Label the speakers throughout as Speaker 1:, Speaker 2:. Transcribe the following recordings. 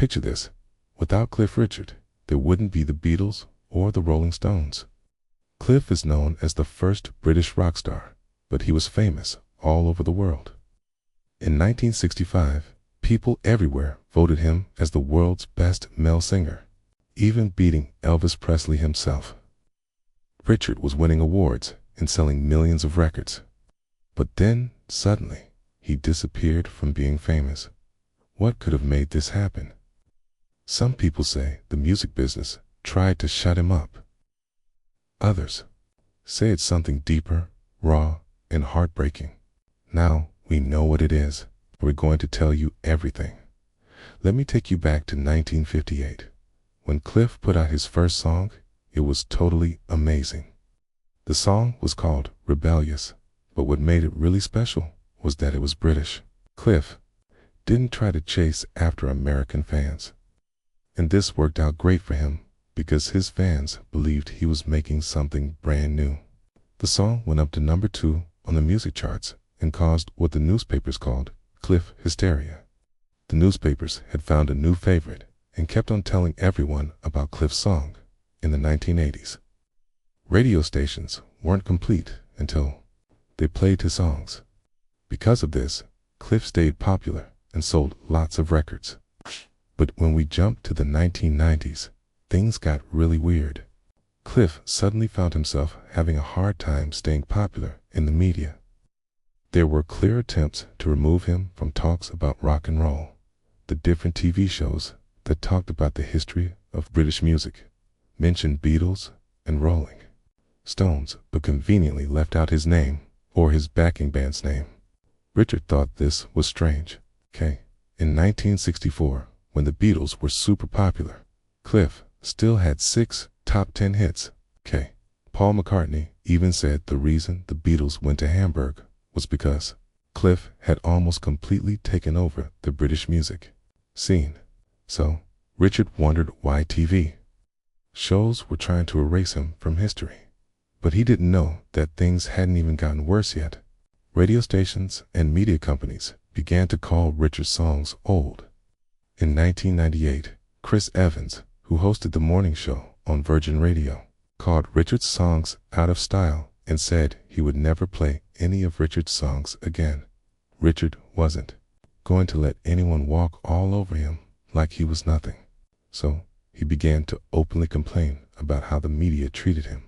Speaker 1: Picture this. Without Cliff Richard, there wouldn't be the Beatles or the Rolling Stones. Cliff is known as the first British rock star, but he was famous all over the world. In 1965, people everywhere voted him as the world's best male singer, even beating Elvis Presley himself. Richard was winning awards and selling millions of records. But then, suddenly, he disappeared from being famous. What could have made this happen? Some people say the music business tried to shut him up. Others say it's something deeper, raw, and heartbreaking. Now we know what it is. We're going to tell you everything. Let me take you back to 1958. When Cliff put out his first song, it was totally amazing. The song was called Rebellious, but what made it really special was that it was British. Cliff didn't try to chase after American fans. And this worked out great for him because his fans believed he was making something brand new. The song went up to number 2 on the music charts and caused what the newspapers called Cliff hysteria. The newspapers had found a new favorite and kept on telling everyone about Cliff's song in the 1980s. Radio stations weren't complete until they played his songs. Because of this, Cliff stayed popular and sold lots of records. But when we jumped to the 1990s, things got really weird. Cliff suddenly found himself having a hard time staying popular in the media. There were clear attempts to remove him from talks about rock and roll, the different TV shows that talked about the history of British music, mentioned Beatles and Rolling Stones, but conveniently left out his name or his backing band's name. Richard thought this was strange. In 1964, when the Beatles were super popular, Cliff still had 6 top 10 hits. Paul McCartney even said the reason the Beatles went to Hamburg was because Cliff had almost completely taken over the British music scene. So Richard wondered why TV shows were trying to erase him from history. But he didn't know that things hadn't even gotten worse yet. Radio stations and media companies began to call Richard's songs old. In 1998, Chris Evans, who hosted the morning show on Virgin Radio, called Richard's songs out of style and said he would never play any of Richard's songs again. Richard wasn't going to let anyone walk all over him like he was nothing. So he began to openly complain about how the media treated him.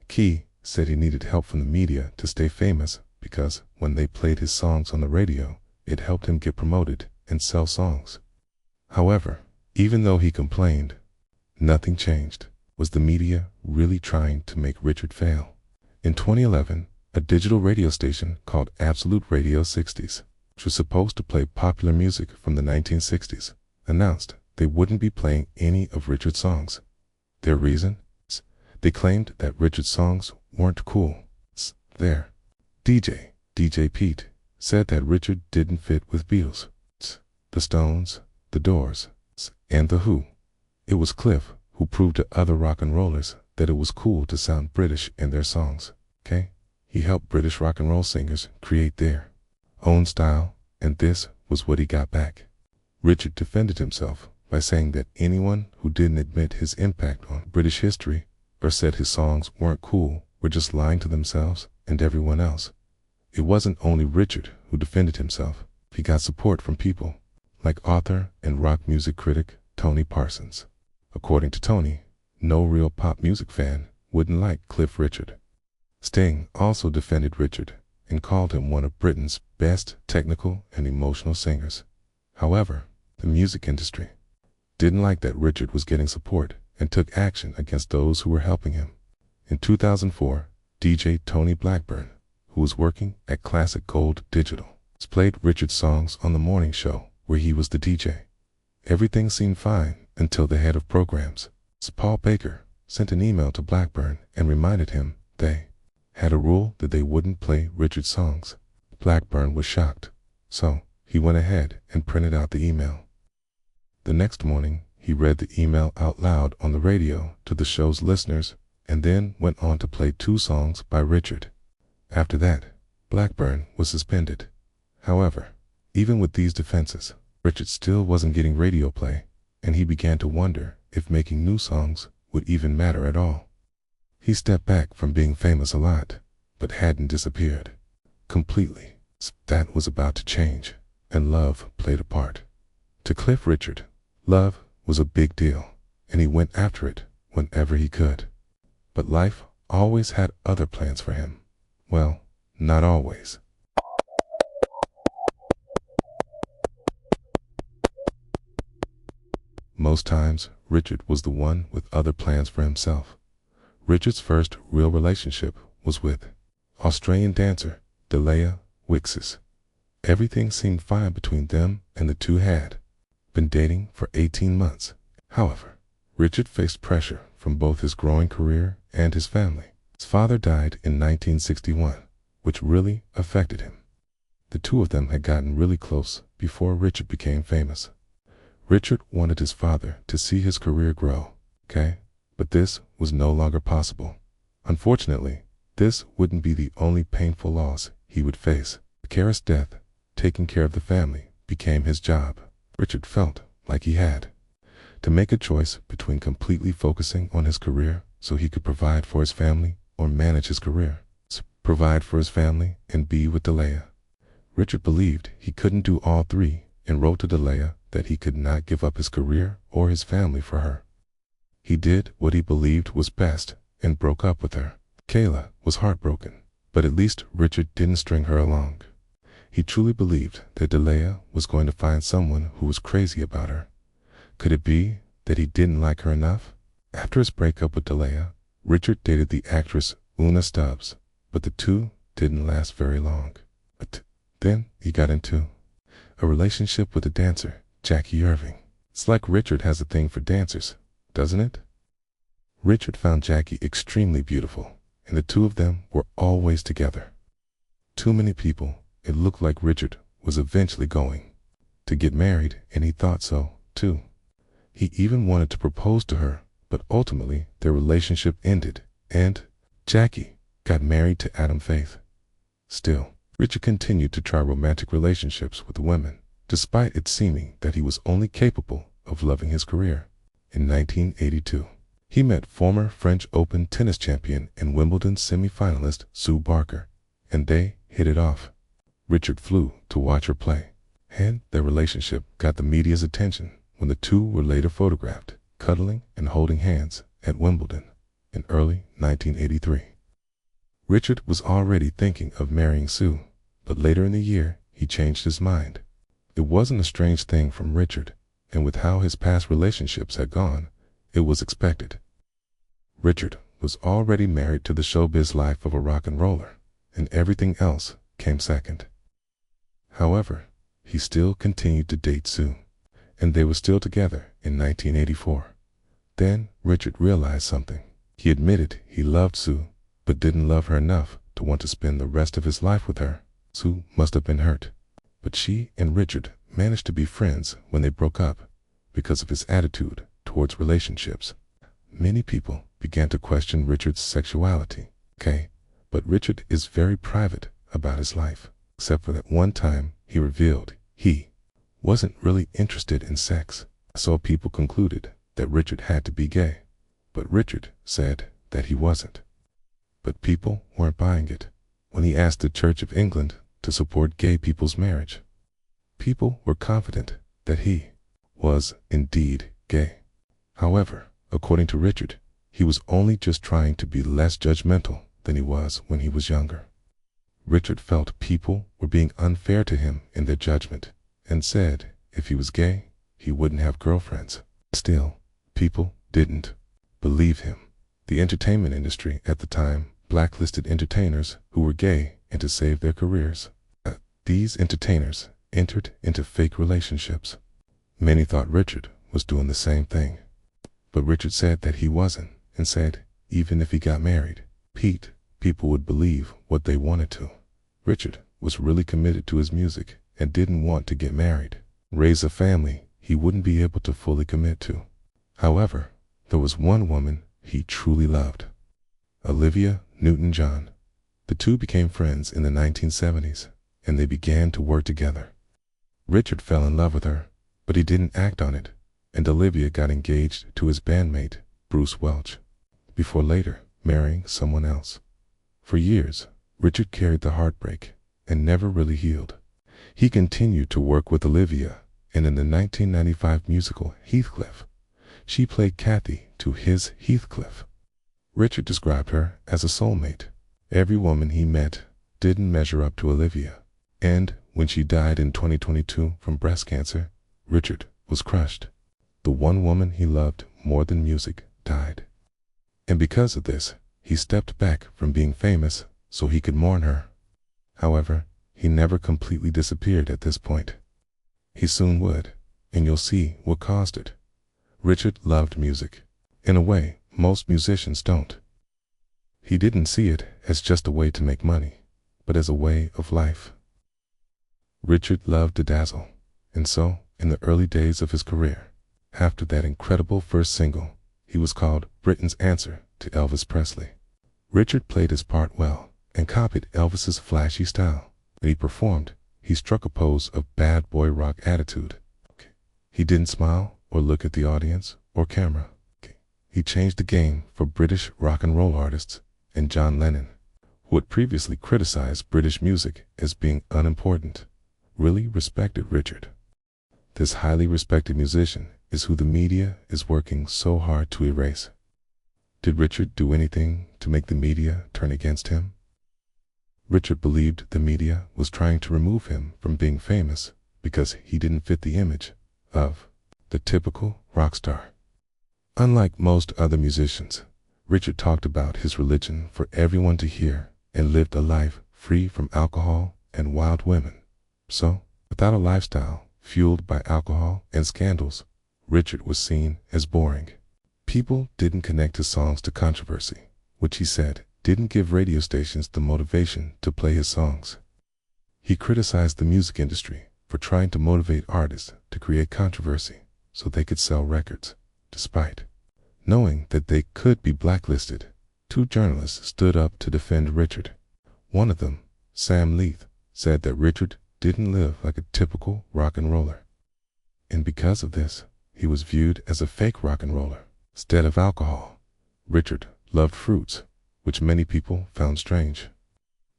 Speaker 1: Key said he needed help from the media to stay famous because when they played his songs on the radio, it helped him get promoted and sell songs. However, even though he complained, nothing changed. Was the media really trying to make Richard fail? In 2011, a digital radio station called Absolute Radio 60s, which was supposed to play popular music from the 1960s, announced they wouldn't be playing any of Richard's songs. Their reason? They claimed that Richard's songs weren't cool. Their DJ Pete, said that Richard didn't fit with Beatles, the Stones, the Doors, and the Who. It was Cliff who proved to other rock and rollers that it was cool to sound British in their songs. He helped British rock and roll singers create their own style, and this was what he got back. Richard defended himself by saying that anyone who didn't admit his impact on British history or said his songs weren't cool were just lying to themselves and everyone else. It wasn't only Richard who defended himself. He got support from people like author and rock music critic Tony Parsons. According to Tony, no real pop music fan wouldn't like Cliff Richard. Sting also defended Richard and called him one of Britain's best technical and emotional singers. However, the music industry didn't like that Richard was getting support and took action against those who were helping him. In 2004, DJ Tony Blackburn, who was working at Classic Gold Digital, played Richard's songs on the morning show where he was the DJ. Everything seemed fine until the head of programs, Paul Baker, sent an email to Blackburn and reminded him they had a rule that they wouldn't play Richard's songs. Blackburn was shocked, so he went ahead and printed out the email. The next morning, he read the email out loud on the radio to the show's listeners and then went on to play 2 songs by Richard. After that, Blackburn was suspended. However, even with these defenses, Richard still wasn't getting radio play and he began to wonder if making new songs would even matter at all. He stepped back from being famous a lot, but hadn't disappeared completely. That was about to change, and love played a part. To Cliff Richard, love was a big deal, and he went after it whenever he could. But life always had other plans for him. Well, not always. Most times, Richard was the one with other plans for himself. Richard's first real relationship was with Australian dancer Delia Wixes. Everything seemed fine between them, and the two had been dating for 18 months. However, Richard faced pressure from both his growing career and his family. His father died in 1961, which really affected him. The two of them had gotten really close before Richard became famous. Richard wanted his father to see his career grow, but this was no longer possible. Unfortunately, this wouldn't be the only painful loss he would face. Kara's death, taking care of the family, became his job. Richard felt like he had to make a choice between completely focusing on his career so he could provide for his family, or manage his career, provide for his family, and be with Delia. Richard believed he couldn't do all three and wrote to Delia that he could not give up his career or his family for her. He did what he believed was best and broke up with her. Kayla was heartbroken, but at least Richard didn't string her along. He truly believed that Delia was going to find someone who was crazy about her. Could it be that he didn't like her enough? After his breakup with Delia, Richard dated the actress Una Stubbs, but the two didn't last very long. But then he got into a relationship with the dancer Jackie Irving. It's like Richard has a thing for dancers, doesn't it? Richard found Jackie extremely beautiful, and the two of them were always together. Too many people, it looked like Richard was eventually going to get married, and he thought so, too. He even wanted to propose to her, but ultimately their relationship ended, and Jackie got married to Adam Faith. Still, Richard continued to try romantic relationships with women, despite it seeming that he was only capable of loving his career. In 1982, he met former French Open tennis champion and Wimbledon semi-finalist Sue Barker, and they hit it off. Richard flew to watch her play, and their relationship got the media's attention when the two were later photographed cuddling and holding hands at Wimbledon in early 1983. Richard was already thinking of marrying Sue, but later in the year he changed his mind. It wasn't a strange thing from Richard, and with how his past relationships had gone, it was expected. Richard was already married to the showbiz life of a rock and roller, and everything else came second. However, he still continued to date Sue, and they were still together in 1984. Then Richard realized something. He admitted he loved Sue, but didn't love her enough to want to spend the rest of his life with her. Sue must have been hurt, but she and Richard managed to be friends when they broke up because of his attitude towards relationships. Many people began to question Richard's sexuality, but Richard is very private about his life, except for that one time he revealed he wasn't really interested in sex. So people concluded that Richard had to be gay, but Richard said that he wasn't. But people weren't buying it. When he asked the Church of England to support gay people's marriage, people were confident that he was indeed gay. However, according to Richard, he was only just trying to be less judgmental than he was when he was younger. Richard felt people were being unfair to him in their judgment, and said if he was gay, he wouldn't have girlfriends. Still, people didn't believe him. The entertainment industry at the time blacklisted entertainers who were gay and to save their careers. These entertainers entered into fake relationships. Many thought Richard was doing the same thing, but Richard said that he wasn't, and said even if he got married, people would believe what they wanted to. Richard was really committed to his music and didn't want to get married, raise a family he wouldn't be able to fully commit to. However, there was one woman he truly loved, Olivia Newton-John. The two became friends in the 1970s, and they began to work together. Richard fell in love with her, but he didn't act on it. and Olivia got engaged to his bandmate, Bruce Welch, before later marrying someone else. For years, Richard carried the heartbreak and never really healed. He continued to work with Olivia, and in the 1995 musical Heathcliff, she played Kathy to his Heathcliff. Richard described her as a soulmate. Every woman he met didn't measure up to Olivia, and when she died in 2022 from breast cancer, Richard was crushed. The one woman he loved more than music died. And because of this, he stepped back from being famous so he could mourn her. However, he never completely disappeared at this point. He soon would, and you'll see what caused it. Richard loved music, in a way most musicians don't. He didn't see it as just a way to make money, but as a way of life. Richard loved to dazzle, and so, in the early days of his career, after that incredible first single, he was called Britain's answer to Elvis Presley. Richard played his part well and copied Elvis's flashy style. When he performed, he struck a pose of bad boy rock attitude. He didn't smile or look at the audience or camera. He changed the game for British rock and roll artists, and John Lennon, who had previously criticized British music as being unimportant, really respected Richard. This highly respected musician is who the media is working so hard to erase. Did Richard do anything to make the media turn against him? Richard believed the media was trying to remove him from being famous because he didn't fit the image of the typical rock star. Unlike most other musicians, Richard talked about his religion for everyone to hear and lived a life free from alcohol and wild women. So, without a lifestyle fueled by alcohol and scandals, Richard was seen as boring. People didn't connect his songs to controversy, which he said didn't give radio stations the motivation to play his songs. He criticized the music industry for trying to motivate artists to create controversy so they could sell records. Despite knowing that they could be blacklisted, two journalists stood up to defend Richard. One of them, Sam Leith, said that Richard didn't live like a typical rock and roller. And because of this, he was viewed as a fake rock and roller. Instead of alcohol, Richard loved fruits, which many people found strange.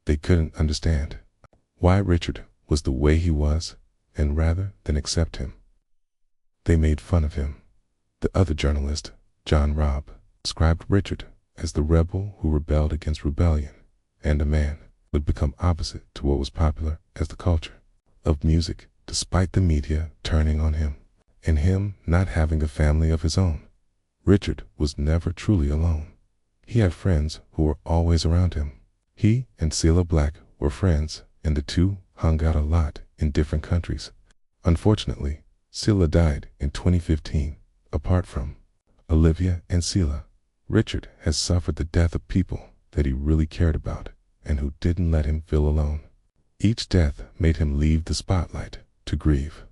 Speaker 1: They couldn't understand why Richard was the way he was, and rather than accept him, they made fun of him. The other journalist, John Robb, described Richard as the rebel who rebelled against rebellion, and a man who would become opposite to what was popular as the culture of music, despite the media turning on him, and him not having a family of his own. Richard was never truly alone. He had friends who were always around him. He and Cilla Black were friends, and the two hung out a lot in different countries. Unfortunately, Cilla died in 2015. Apart from Olivia and Cilla, Richard has suffered the death of people that he really cared about and who didn't let him feel alone. Each death made him leave the spotlight to grieve.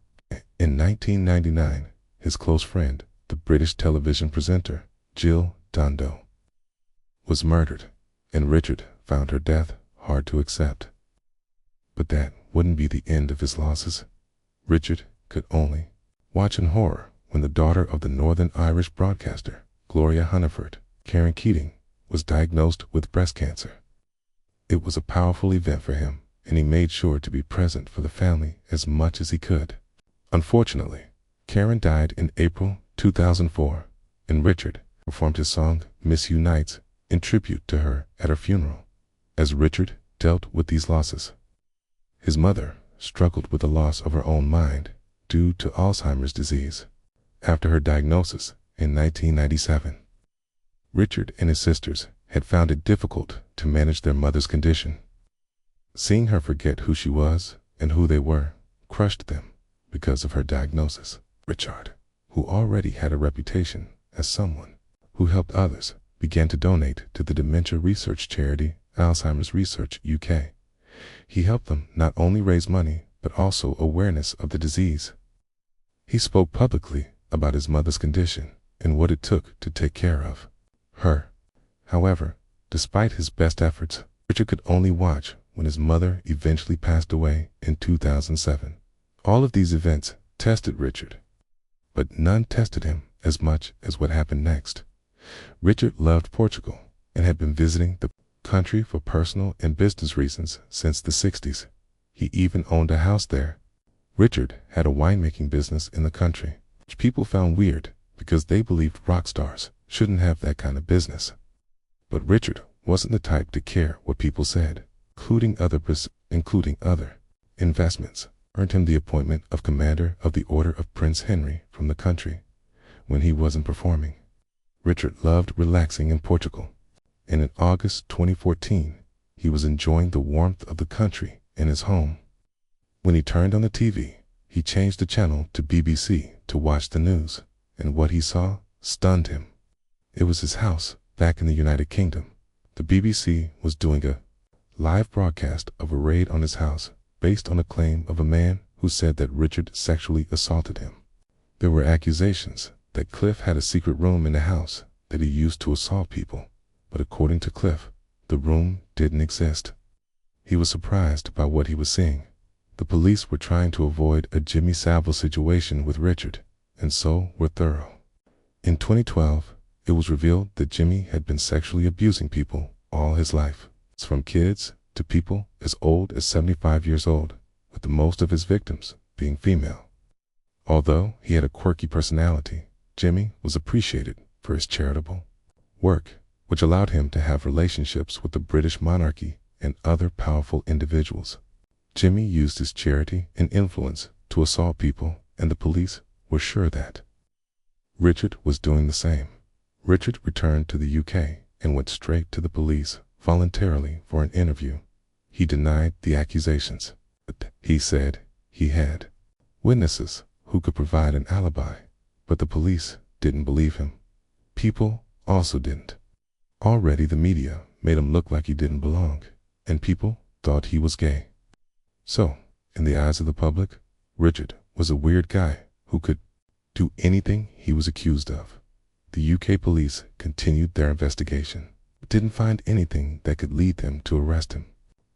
Speaker 1: In 1999, his close friend, the British television presenter Jill Dando, was murdered, and Richard found her death hard to accept. But that wouldn't be the end of his losses. Richard could only watch in horror when the daughter of the Northern Irish broadcaster, Gloria Hunniford, Karen Keating, was diagnosed with breast cancer. It was a powerful event for him, and he made sure to be present for the family as much as he could. Unfortunately, Karen died in April 2004, and Richard performed his song Miss You Nights in tribute to her at her funeral. As Richard dealt with these losses, his mother struggled with the loss of her own mind due to Alzheimer's disease. After her diagnosis in 1997, Richard and his sisters had found it difficult to manage their mother's condition. Seeing her forget who she was and who they were crushed them because of her diagnosis. Richard, who already had a reputation as someone who helped others, began to donate to the dementia research charity Alzheimer's Research UK. He helped them not only raise money but also awareness of the disease. He spoke publicly about his mother's condition and what it took to take care of her. However, despite his best efforts, Richard could only watch when his mother eventually passed away in 2007. All of these events tested Richard. but none tested him as much as what happened next. Richard loved Portugal and had been visiting the country for personal and business reasons since the 60s. He even owned a house there. Richard had a winemaking business in the country, which people found weird because they believed rock stars shouldn't have that kind of business. But Richard wasn't the type to care what people said, including other investments earned him the appointment of Commander of the Order of Prince Henry from the country when he wasn't performing. Richard loved relaxing in Portugal, and in August 2014, he was enjoying the warmth of the country in his home. When he turned on the TV, he changed the channel to BBC to watch the news, and what he saw stunned him. It was his house back in the United Kingdom. The BBC was doing a live broadcast of a raid on his house based on a claim of a man who said that Richard sexually assaulted him. There were accusations that Cliff had a secret room in the house that he used to assault people, but according to Cliff, the room didn't exist. He was surprised by what he was seeing. The police were trying to avoid a Jimmy Savile situation with Richard, and so were thorough. In 2012, it was revealed that Jimmy had been sexually abusing people all his life, from kids to people as old as 75 years old, with the most of his victims being female. Although he had a quirky personality, Jimmy was appreciated for his charitable work, which allowed him to have relationships with the British monarchy and other powerful individuals. Jimmy used his charity and influence to assault people, and the police were sure that Richard was doing the same. Richard returned to the UK and went straight to the police voluntarily for an interview. He denied the accusations, but he said he had witnesses who could provide an alibi, but the police didn't believe him. People also didn't. Already the media made him look like he didn't belong, and people thought he was gay. So, in the eyes of the public, Richard was a weird guy who could do anything he was accused of. The UK police continued their investigation, but didn't find anything that could lead them to arrest him.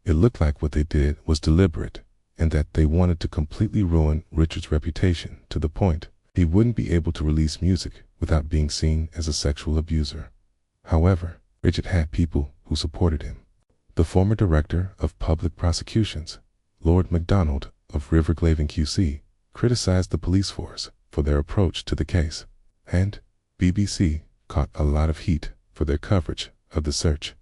Speaker 1: It looked like what they did was deliberate, and that they wanted to completely ruin Richard's reputation to the point he wouldn't be able to release music without being seen as a sexual abuser. However, Richard had people who supported him. The former director of public prosecutions, Lord MacDonald of Riverglaven QC, criticized the police force for their approach to the case, and BBC caught a lot of heat for their coverage of the search.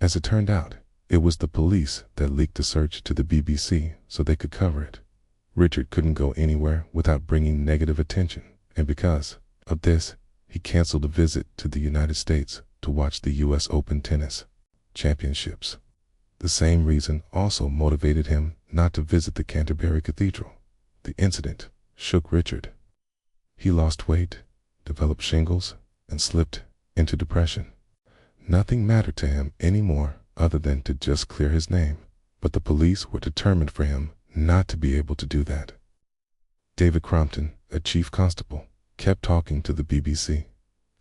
Speaker 1: As it turned out, it was the police that leaked the search to the BBC so they could cover it. Richard couldn't go anywhere without bringing negative attention, and because of this, he canceled a visit to the United States to watch the US Open Tennis Championships. The same reason also motivated him not to visit the Canterbury Cathedral. The incident shook Richard. He lost weight, developed shingles, and slipped into depression. Nothing mattered to him anymore other than to just clear his name, but the police were determined for him not to be able to do that. David Crompton, a chief constable, kept talking to the BBC.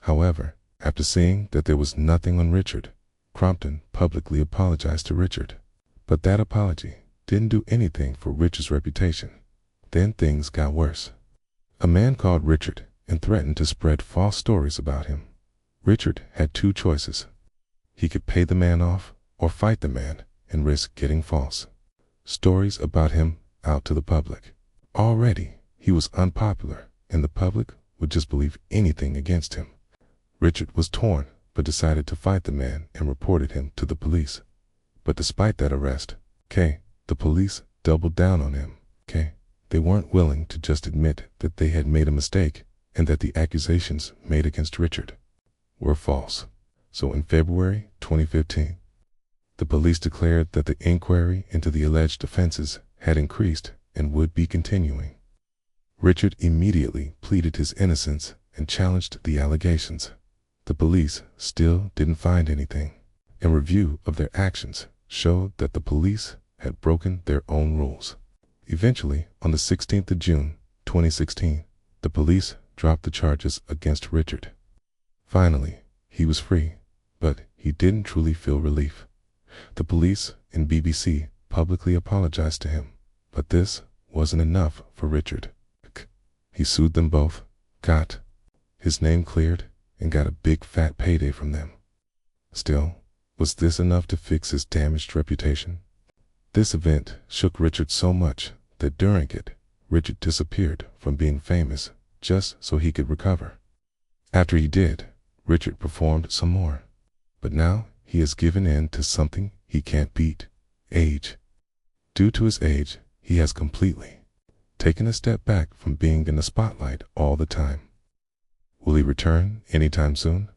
Speaker 1: However, after seeing that there was nothing on Richard, Crompton publicly apologized to Richard. But that apology didn't do anything for Richard's reputation. Then things got worse. A man called Richard and threatened to spread false stories about him. Richard had two choices. He could pay the man off or fight the man and risk getting false stories about him out to the public. Already, he was unpopular, and the public would just believe anything against him. Richard was torn, but decided to fight the man and reported him to the police. But despite that arrest, the police doubled down on him. They weren't willing to just admit that they had made a mistake and that the accusations made against Richard were false. So in February 2015, the police declared that the inquiry into the alleged offenses had increased and would be continuing. Richard immediately pleaded his innocence and challenged the allegations. The police still didn't find anything. A review of their actions showed that the police had broken their own rules. Eventually, on the 16th of June, 2016, the police dropped the charges against Richard. Finally, he was free, but he didn't truly feel relief. The police and BBC publicly apologized to him, but this wasn't enough for Richard. He sued them both, got his name cleared and got a big fat payday from them. Still, was this enough to fix his damaged reputation? This event shook Richard so much that during it, Richard disappeared from being famous just so he could recover. After he did, Richard performed some more. But now he has given in to something he can't beat: age. Due to his age, he has completely taken a step back from being in the spotlight all the time. Will he return anytime soon?